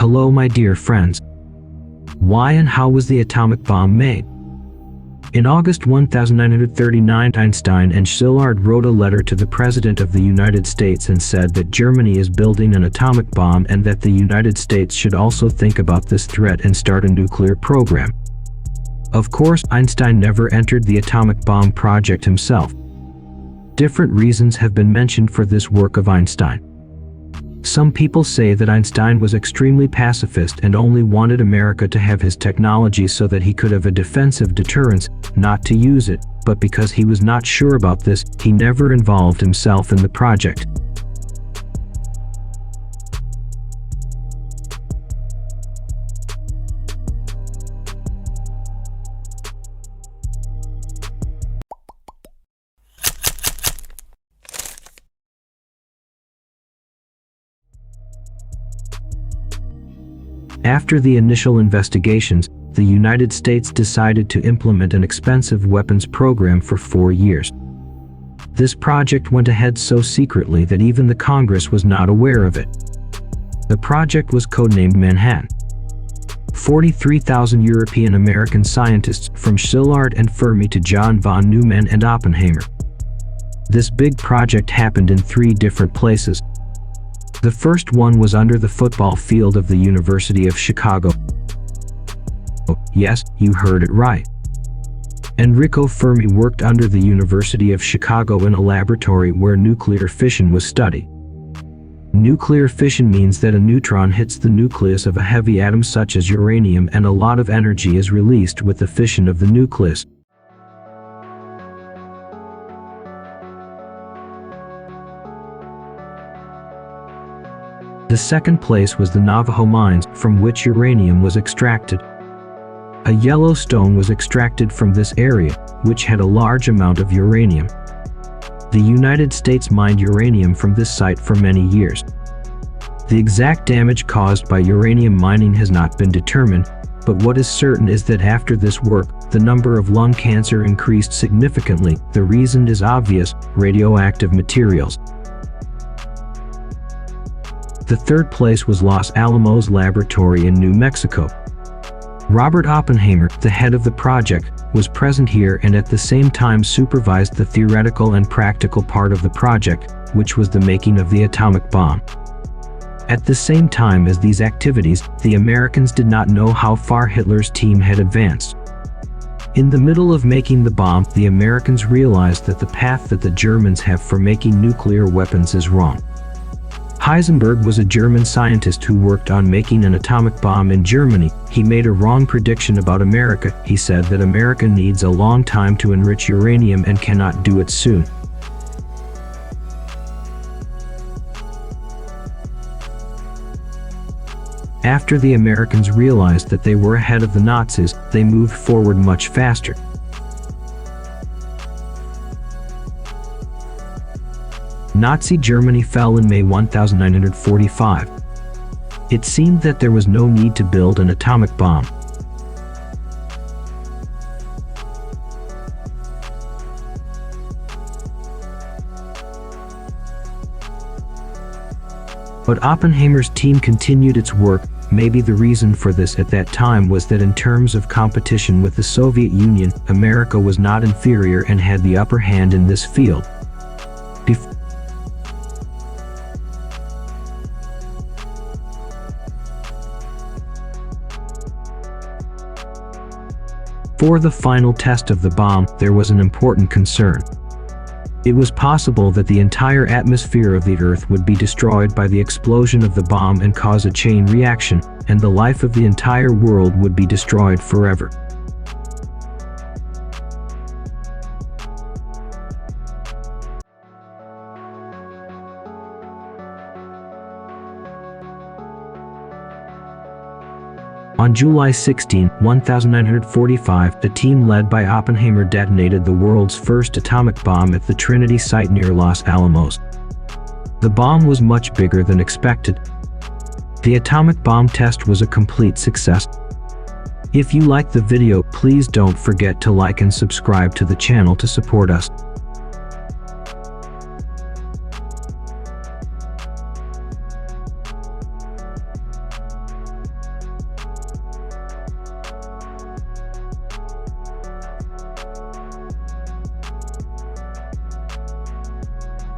Hello my dear friends. Why and how was the atomic bomb made? In August 1939, Einstein and Szilard wrote a letter to the President of the United States and said that Germany is building an atomic bomb and that the United States should also think about this threat and start a nuclear program. Of course, Einstein never entered the atomic bomb project himself. Different reasons have been mentioned for this work of Einstein. Some people say that Einstein was extremely pacifist and only wanted America to have his technology so that he could have a defensive deterrence, not to use it, but because he was not sure about this, he never involved himself in the project. After the initial investigations, the United States decided to implement an expensive weapons program for 4 years. This project went ahead so secretly that even the Congress was not aware of it. The project was codenamed Manhattan. 43,000 European American scientists from Szilard and Fermi to John von Neumann and Oppenheimer. This big project happened in 3 different places. The first one was under the football field of the University of Chicago. Yes, you heard it right. Enrico Fermi worked under the University of Chicago in a laboratory where nuclear fission was studied. Nuclear fission means that a neutron hits the nucleus of a heavy atom such as uranium and a lot of energy is released with the fission of the nucleus. The second place was the Navajo mines, from which uranium was extracted. A yellow stone was extracted from this area, which had a large amount of uranium. The United States mined uranium from this site for many years. The exact damage caused by uranium mining has not been determined, but what is certain is that after this work, the number of lung cancer increased significantly. The reason is obvious: radioactive materials. The third place was Los Alamos Laboratory in New Mexico. Robert Oppenheimer, the head of the project, was present here and at the same time supervised the theoretical and practical part of the project, which was the making of the atomic bomb. At the same time as these activities, the Americans did not know how far Hitler's team had advanced. In the middle of making the bomb, the Americans realized that the path that the Germans have for making nuclear weapons is wrong. Heisenberg was a German scientist who worked on making an atomic bomb in Germany. He made a wrong prediction about America. He said that America needs a long time to enrich uranium and cannot do it soon. After the Americans realized that they were ahead of the Nazis, they moved forward much faster. Nazi Germany fell in May 1945. It seemed that there was no need to build an atomic bomb. But Oppenheimer's team continued its work. Maybe the reason for this at that time was that in terms of competition with the Soviet Union, America was not inferior and had the upper hand in this field. For the final test of the bomb, there was an important concern. It was possible that the entire atmosphere of the Earth would be destroyed by the explosion of the bomb and cause a chain reaction, and the life of the entire world would be destroyed forever. On July 16, 1945, a team led by Oppenheimer detonated the world's first atomic bomb at the Trinity site near Los Alamos. The bomb was much bigger than expected. The atomic bomb test was a complete success. If you liked the video, please don't forget to like and subscribe to the channel to support us.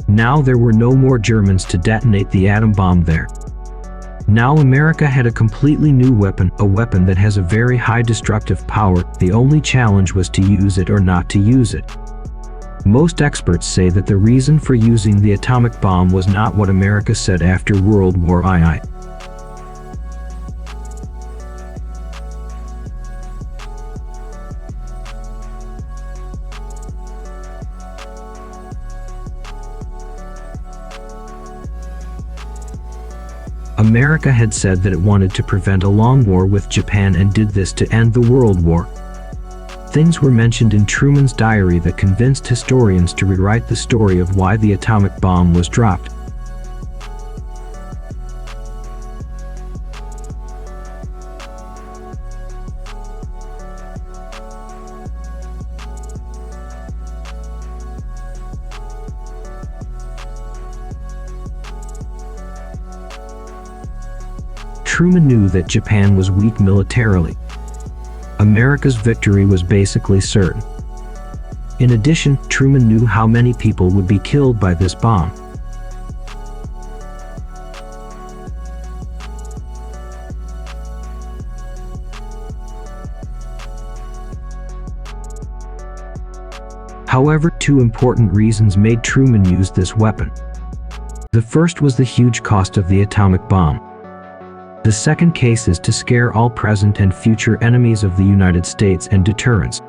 Now there were no more Germans to detonate the atom bomb there. Now America had a completely new weapon, a weapon that has a very high destructive power. The only challenge was to use it or not to use it. Most experts say that the reason for using the atomic bomb was not what America said after World War II. America had said that it wanted to prevent a long war with Japan and did this to end the World War. Things were mentioned in Truman's diary that convinced historians to rewrite the story of why the atomic bomb was dropped. Truman knew that Japan was weak militarily. America's victory was basically certain. In addition, Truman knew how many people would be killed by this bomb. However, two important reasons made Truman use this weapon. The first was the huge cost of the atomic bomb. The second case is to scare all present and future enemies of the United States and deterrence.